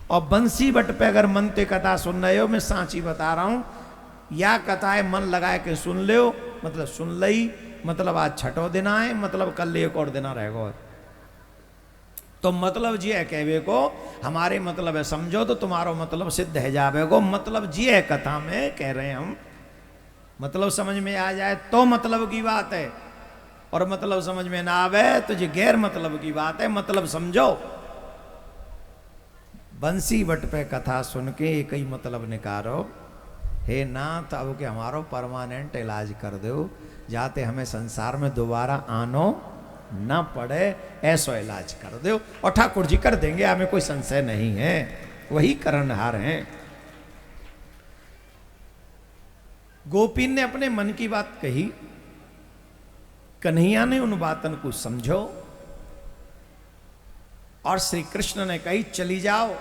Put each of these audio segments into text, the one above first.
और बंसी बट पे अगर मनते कथा सुन रहे हो, मैं सांची बता रहा हूं, या कथाएं मन लगाए के सुन ले हो, मतलब सुन लई, मतलब आज छठो दिन आए, मतलब कल एक और दिन रहेगा। तो मतलब जी है कहवे को, हमारे मतलब है समझो तो तुम्हारो मतलब सिद्ध है जावे को, मतलब जी है कथा में कह रहे हैं हम, मतलब समझ में आ जाए तो मतलब की बात है, और मतलब समझ में ना आवे तो ये गैर मतलब की बात है, मतलब समझो। बंसी बट पे कथा सुन के एक ही मतलब निकारो, हे नाथ अब के हमारो परमानेंट इलाज कर दो, जाते हमें संसार में दोबारा आनो ना पड़े, ऐसा इलाज कर दो। और ठाकुर जी कर देंगे, हमें कोई संशय नहीं है, वही करणहार हैं। गोपी ने अपने मन की बात कही, कन्हैया ने उन बातन को समझो, और श्री कृष्ण ने कही चली जाओ।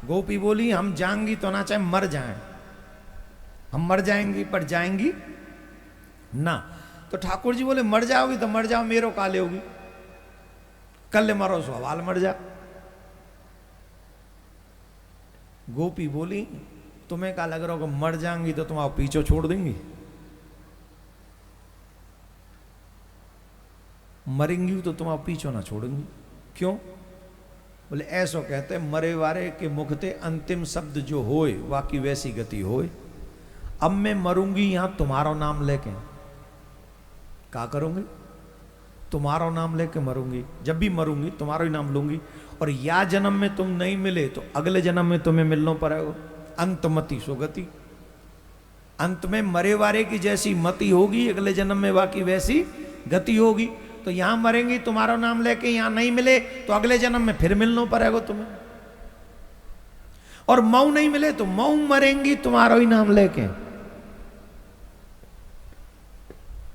गोपी बोली हम जाएंगी तो ना चाहे मर जाएं, हम मर जाएंगी पर जाएंगी ना। तो ठाकुर जी बोले मर जाओगी तो मर जाओ, मेरो काले होगी, कल मरो सवाल मर जा। गोपी बोली तुम्हें क्या लग रहा हो कि मर जाएंगी तो तुम पीछे छोड़ देंगी, मरेंगी तो तुम पीछे ना छोड़ेंगी, क्यों? बोले ऐसो कहते मरे वारे के मुख ते अंतिम शब्द जो होए वाकी वैसी गति होए। अब मैं मरूंगी यहां तुम्हारा नाम लेके, क्या करूंगी? तुम्हारा नाम लेके मरूंगी, जब भी मरूंगी तुम्हारा ही नाम लूंगी, और या जन्म में तुम नहीं मिले तो अगले जन्म में तुम्हें मिलना पड़ेगा। अंतमति सुगति, अंत में मरे वारे की जैसी मति होगी, अगले जन्म में बाकी वैसी गति होगी। तो यहां मरेंगी तुम्हारा नाम लेके, यहां नहीं मिले तो अगले जन्म में फिर मिलना पड़ेगा तुम्हें, और मऊ नहीं मिले तो मऊ मरेंगी तुम्हारा ही नाम लेके,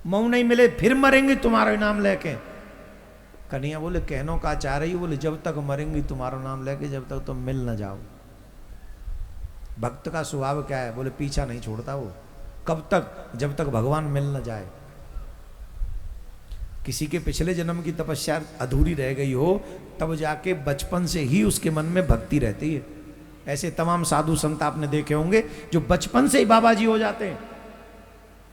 मऊ नहीं मिले फिर मरेंगी तुम्हारा ही नाम लेके। कन्हैया बोले कहनो का चाह रही, बोले जब तक मरेंगी तुम्हारा नाम लेके, जब तक तुम मिल ना जाओ। भक्त का स्वभाव क्या है? बोले पीछा नहीं छोड़ता वो, कब तक? जब तक भगवान मिल ना जाए। किसी के पिछले जन्म की तपस्या अधूरी रह गई हो, तब जाके बचपन से ही उसके मन में भक्ति रहती है। ऐसे तमाम साधु संत आपने देखे होंगे जो बचपन से ही बाबा जी हो जाते हैं।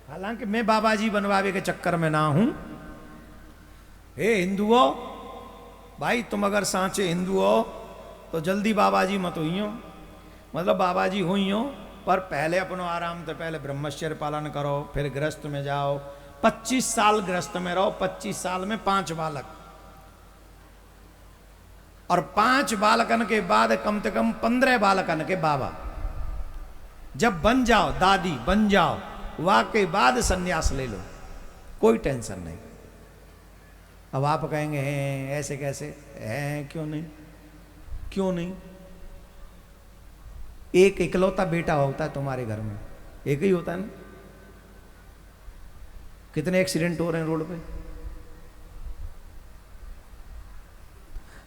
हालांकि मैं बाबा जी बनवावे के चक्कर में ना हूं। हे हिंदुओं, भाई तुम अगर सांचे हिंदू हो तो जल्दी बाबा जी मत हुई हो, मतलब बाबा जी हुई हो, पर पहले अपनो आराम से पहले ब्रह्मचर्य पालन करो, फिर गृहस्थ में जाओ। 25 साल गृहस्थ में रहो, 25 साल में 5 बालक, और 5 बालकन के बाद कम से कम 15 बालकन के बाबा। जब बन जाओ, दादी बन जाओ, वाह के बाद सन्यास ले लो, कोई टेंशन नहीं। अब आप कहेंगे हैं ऐसे कैसे हैं, क्यों नहीं, क्यों नहीं? एक इकलौता बेटा होता है तुम्हारे घर में, एक ही होता है ना। कितने एक्सीडेंट हो रहे हैं रोड पे।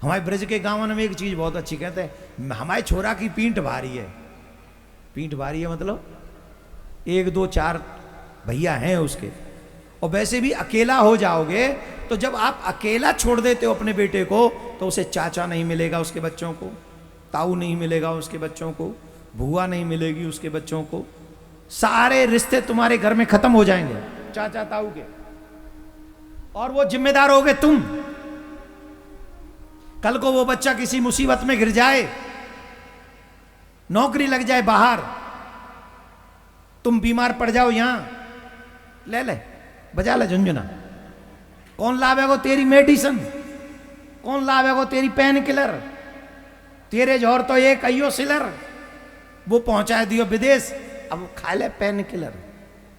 हमारे ब्रज के गांव में एक चीज बहुत अच्छी कहते हैं, हमारे छोरा की पीठ भारी है। पीठ भारी है मतलब 1 2 4 भैया हैं उसके, और वैसे भी अकेला हो जाओगे तो जब आप अकेला छोड़ देते हो अपने बेटे को, तो उसे चाचा नहीं मिलेगा उसके बच्चों को, ताऊ नहीं मिलेगा उसके बच्चों को, बुआ नहीं मिलेगी उसके बच्चों को, सारे रिश्ते तुम्हारे घर में खत्म हो जाएंगे चाचा ताऊ के, और वो जिम्मेदार होगे तुम। कल को वो बच्चा किसी मुसीबत में गिर जाए, नौकरी लग जाए बाहर, तुम बीमार पड़ जाओ, यहां ले बजा ले झुंझुना, कौन लावेगो तेरी मेडिसिन, कौन लावेगो तेरी पेन किलर? तेरे जोर तो ये कहियो सिलर, वो पहुंचा दियो विदेश, अब खा ले पेन किलर,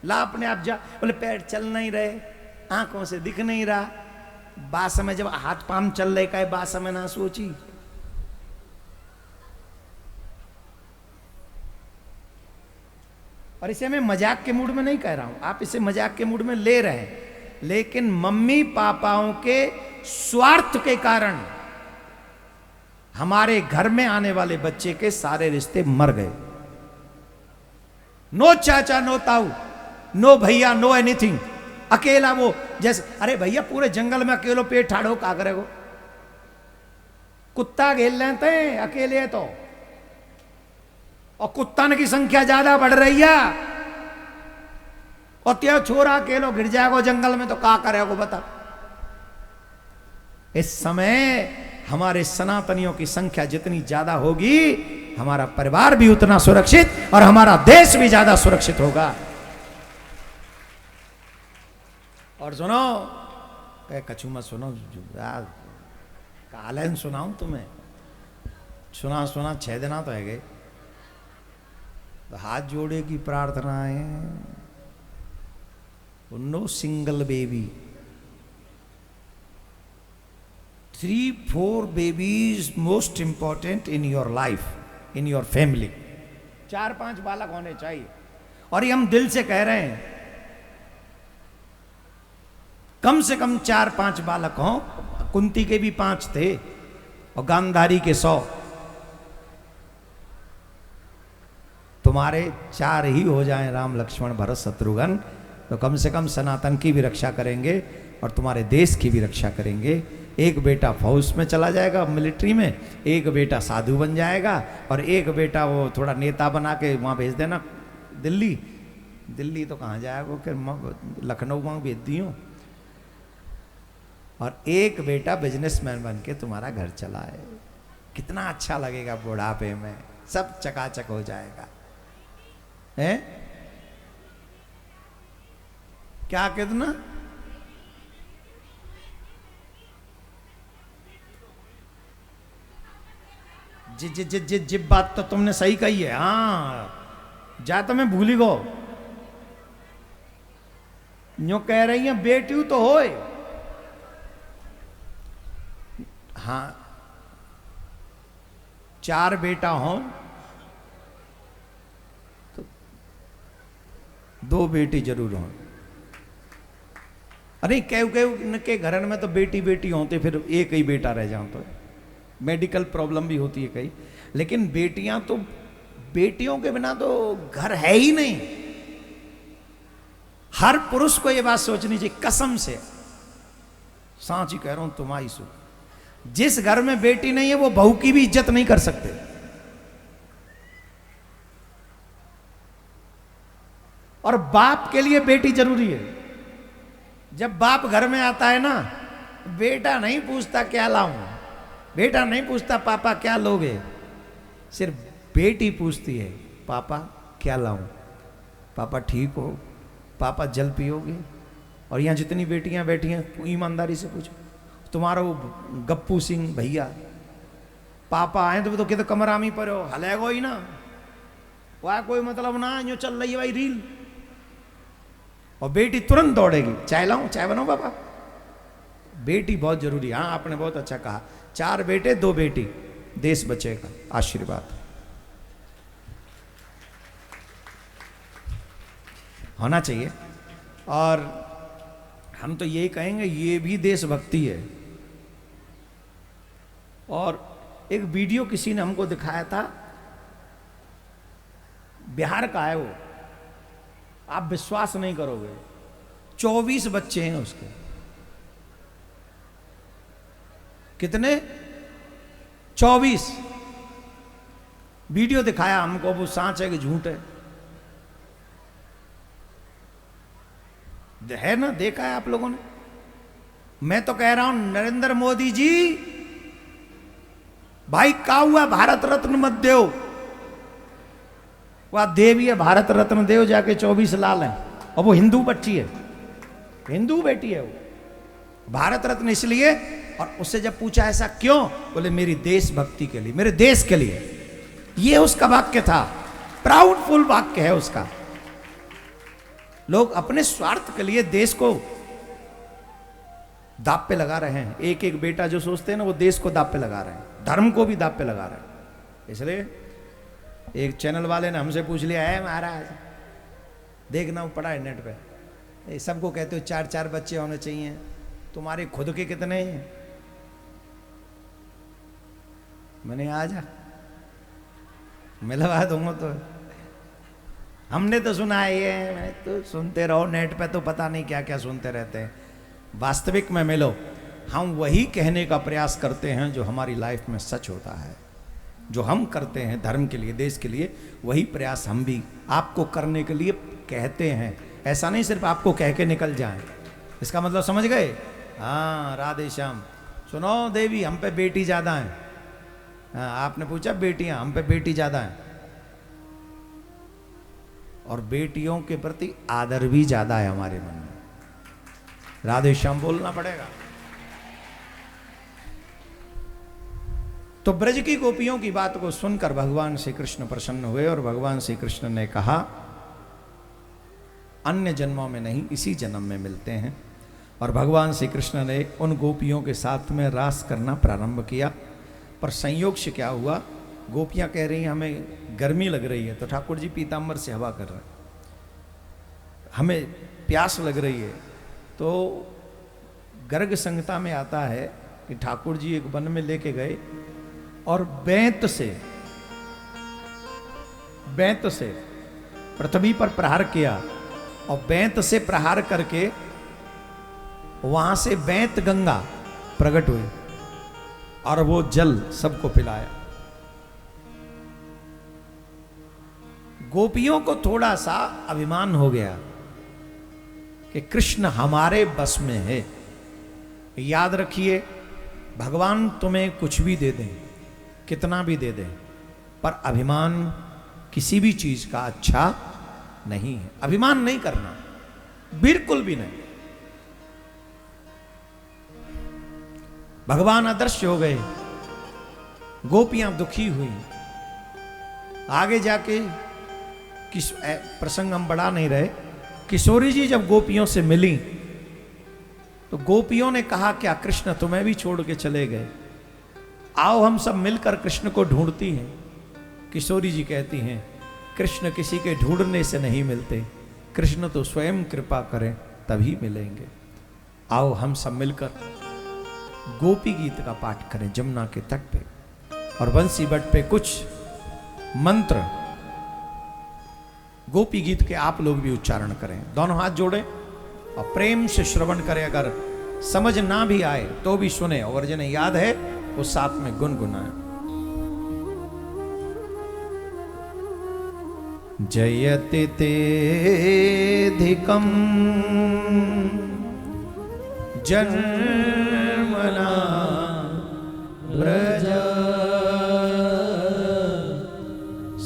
ला अपने आप जा। बोले पैर चल नहीं रहे, आंखों से दिख नहीं रहा, बास में जब हाथ पाम चल रहे का बास में ना सोची। और इसे मैं मजाक के मूड में नहीं कह रहा हूं, आप इसे मजाक के मूड में ले रहे हैं, लेकिन मम्मी पापाओं के स्वार्थ के कारण हमारे घर में आने वाले बच्चे के सारे रिश्ते मर गए। नो चाचा, नो ताऊ, नो भैया, नो एनीथिंग, अकेला वो। जैसे अरे भैया पूरे जंगल में अकेलो पेट ठाड़ो का करेगो, कुत्ता घेर लेते हैं अकेले तो, और कुत्तन की संख्या ज्यादा बढ़ रही है, और त्यो छोरा अकेलो गिर जाएगा जंगल में तो क्या करेगा बता। इस समय हमारे सनातनियों की संख्या जितनी ज्यादा होगी, हमारा परिवार भी उतना सुरक्षित और हमारा देश भी ज्यादा सुरक्षित होगा। और सुनो, कछु मत सुनो, कालन सुनाऊं तुम्हें, सुना सुना 6 दिन तो है गए। तो हाथ जोड़े की प्रार्थना है, no single baby, 3-4 babies most important in your life, in your family. 4-5 बालक होने चाहिए। और ये हम दिल से कह रहे हैं, कम से कम 4-5 बालक हों। कुंती के भी 5 थे और गांधारी के 100। तुम्हारे 4 ही हो जाएं, राम लक्ष्मण भरत शत्रुघ्न, तो कम से कम सनातन की भी रक्षा करेंगे और तुम्हारे देश की भी रक्षा करेंगे। एक बेटा फौज में चला जाएगा, मिलिट्री में, एक बेटा साधु बन जाएगा, और एक बेटा वो थोड़ा नेता बना के वहाँ भेज देना दिल्ली। दिल्ली तो कहाँ जाएगा, फिर लखनऊ वहाँ भेज दी हूँ। और एक बेटा बिजनेसमैन बन के तुम्हारा घर चलाए। कितना अच्छा लगेगा बुढ़ापे में, सब चकाचक हो जाएगा। हैं? क्या कितना? जी बात तो तुमने सही कही है। हाँ, जा तो मैं भूल ही गो। यूं कह रही है बेटी तो होए। हाँ, 4 बेटा हों तो 2 बेटी जरूर हों। अरे कई के घरन में तो बेटी बेटी होते, फिर एक ही बेटा रह जाओ तो मेडिकल प्रॉब्लम भी होती है कई। लेकिन बेटियां तो, बेटियों के बिना तो घर है ही नहीं। हर पुरुष को यह बात सोचनी चाहिए, कसम से सांच ही कह रहा हूं तुम्हारी सु। जिस घर में बेटी नहीं है वो बहू की भी इज्जत नहीं कर सकते। और बाप के लिए बेटी जरूरी है। जब बाप घर में आता है ना, बेटा नहीं पूछता क्या लाऊं, बेटा नहीं पूछता पापा क्या लोगे, सिर्फ बेटी पूछती है पापा क्या लाऊं, पापा ठीक हो, पापा जल पियोगे। और यहां जितनी बेटियां बैठी हैं ईमानदारी से पूछो, तुम्हारा वो गप्पू सिंह भैया पापा आए तो कितने कमरा में पर हो, हलेगो ही ना, वह कोई मतलब ना, यूं चल रही है भाई रील। और बेटी तुरंत दौड़ेगी, चाय लाऊं, चाय बनाओ पापा। बेटी बहुत जरूरी है। हाँ, आपने बहुत अच्छा कहा, 4 बेटे 2 बेटी, देश बचेगा। आशीर्वाद होना चाहिए। और हम तो यही कहेंगे, ये भी देशभक्ति है। और एक वीडियो किसी ने हमको दिखाया था, बिहार का है वो, आप विश्वास नहीं करोगे, 24 बच्चे हैं उसके। कितने? 24। वीडियो दिखाया हमको, वो सच है कि झूठ है ना, देखा है आप लोगों ने। मैं तो कह रहा हूं नरेंद्र मोदी जी, भाई का हुआ भारत रत्न मत दो, वह देवी है भारत रत्न देव जाके 24 लाल हैं। और वो हिंदू बच्ची है, हिंदू बेटी है वो। भारत रत्न इसलिए, और उससे जब पूछा ऐसा क्यों, बोले मेरी देशभक्ति के लिए, मेरे देश के लिए। ये उसका वाक्य था, प्राउडफुल वाक्य है उसका। लोग अपने स्वार्थ के लिए देश को दाप पे लगा रहे हैं। एक एक बेटा जो सोचते हैं ना, वो देश को दाप पे लगा रहे हैं, धर्म को भी दाप पे लगा रहे हैं। इसलिए एक चैनल वाले ने हमसे पूछ लिया है, महाराज देखना, वो पड़ा है नेट पे, सबको कहते हो 4-4 बच्चे होने चाहिए, तुम्हारे खुद के कितने हैं? मैंने आ जा मिलवा दूंगा। तो हमने तो सुना है ये, मैं तो सुनते रहो नेट पे, तो पता नहीं क्या क्या सुनते रहते हैं। वास्तविक में मिलो, हम वही कहने का प्रयास करते हैं जो हमारी लाइफ में सच होता है। जो हम करते हैं धर्म के लिए, देश के लिए, वही प्रयास हम भी आपको करने के लिए कहते हैं। ऐसा नहीं सिर्फ आपको कह के निकल जाएं। इसका मतलब समझ गए? हाँ, राधे श्याम। सुनो देवी, हम पे बेटी ज़्यादा हैं। हाँ, आपने पूछा बेटियां, हम पे बेटी ज़्यादा हैं और बेटियों के प्रति आदर भी ज़्यादा है हमारे मन में। राधे श्याम बोलना पड़ेगा। तो ब्रज की गोपियों की बात को सुनकर भगवान श्री कृष्ण प्रसन्न हुए और भगवान श्री कृष्ण ने कहा, अन्य जन्मों में नहीं, इसी जन्म में मिलते हैं। और भगवान श्री कृष्ण ने उन गोपियों के साथ में रास करना प्रारंभ किया। पर संयोग से क्या हुआ, गोपियां कह रही हैं हमें गर्मी लग रही है, तो ठाकुर जी पीताम्बर से हवा कर रहे हैं। हमें प्यास लग रही है, तो गर्ग संहिता में आता है कि ठाकुर जी एक वन में लेके गए और बेंत से पृथ्वी पर प्रहार किया और बेंत से प्रहार करके वहां से बेंत गंगा प्रकट हुई और वो जल सबको पिलाया। गोपियों को थोड़ा सा अभिमान हो गया कि कृष्ण हमारे बस में है। याद रखिए, भगवान तुम्हें कुछ भी दे दें, कितना भी दे दें, पर अभिमान किसी भी चीज का अच्छा नहीं है। अभिमान नहीं करना, बिल्कुल भी नहीं। भगवान अदृश्य हो गए, गोपियां दुखी हुई। आगे जाके किस प्रसंग हम बढ़ा नहीं रहे। किशोरी जी जब गोपियों से मिली तो गोपियों ने कहा, क्या कृष्ण तुम्हें भी छोड़ के चले गए? आओ हम सब मिलकर कृष्ण को ढूंढती हैं। किशोरी जी कहती हैं, कृष्ण किसी के ढूंढने से नहीं मिलते, कृष्ण तो स्वयं कृपा करें तभी मिलेंगे। आओ हम सब मिलकर गोपी गीत का पाठ करें जमुना के तट पे, और बंसी बट पे कुछ मंत्र गोपी गीत के आप लोग भी उच्चारण करें। दोनों हाथ जोड़ें और प्रेम से श्रवण करें। अगर समझ ना भी आए तो भी सुने, और जिन्हें याद है वो साथ में गुनगुनाएं। जयति तेधिकं जन्मना व्रज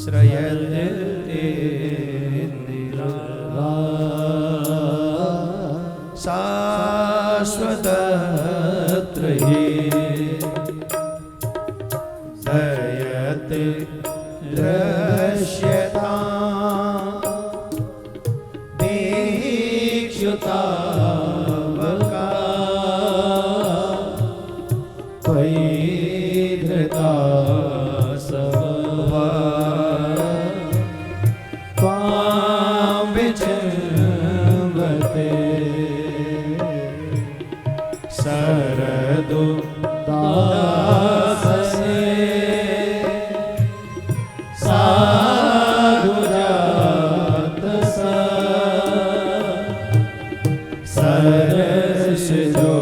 श्रयते शाश्वतत्रये जयते दृश्यता दीक्षुतावका त्वयिधृता सभा त्वां विचिन्वते सरदु दासने साधुजात सरस जो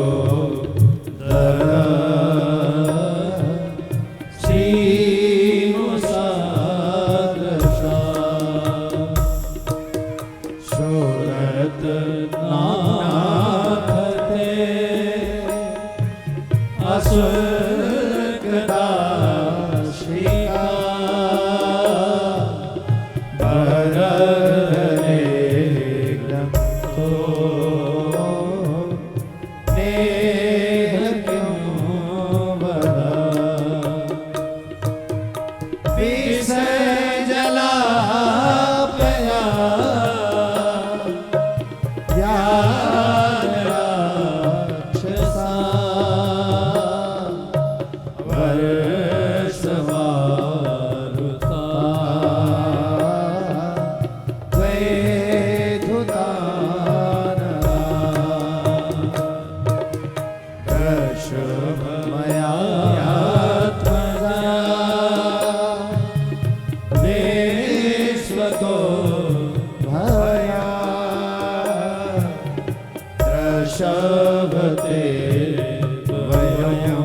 दरा श्रीमुसादशा शोरत नाखते असुरकदाशिका भरने ग्रंथो नेह क्यों बदा विषय जला पया ज्ञान राक्षसा वर्षमारुता द्वैधुतानना दशमया त्वया विश्वतो भया दशवते वयं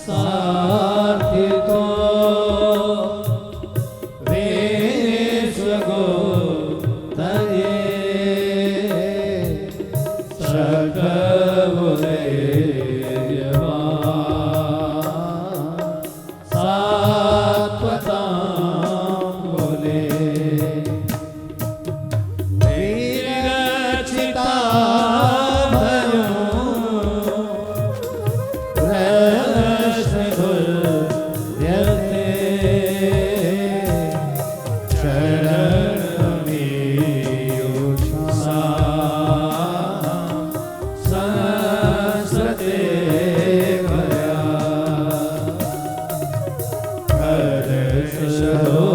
साथी तो वेश गो तये सकबुले Oh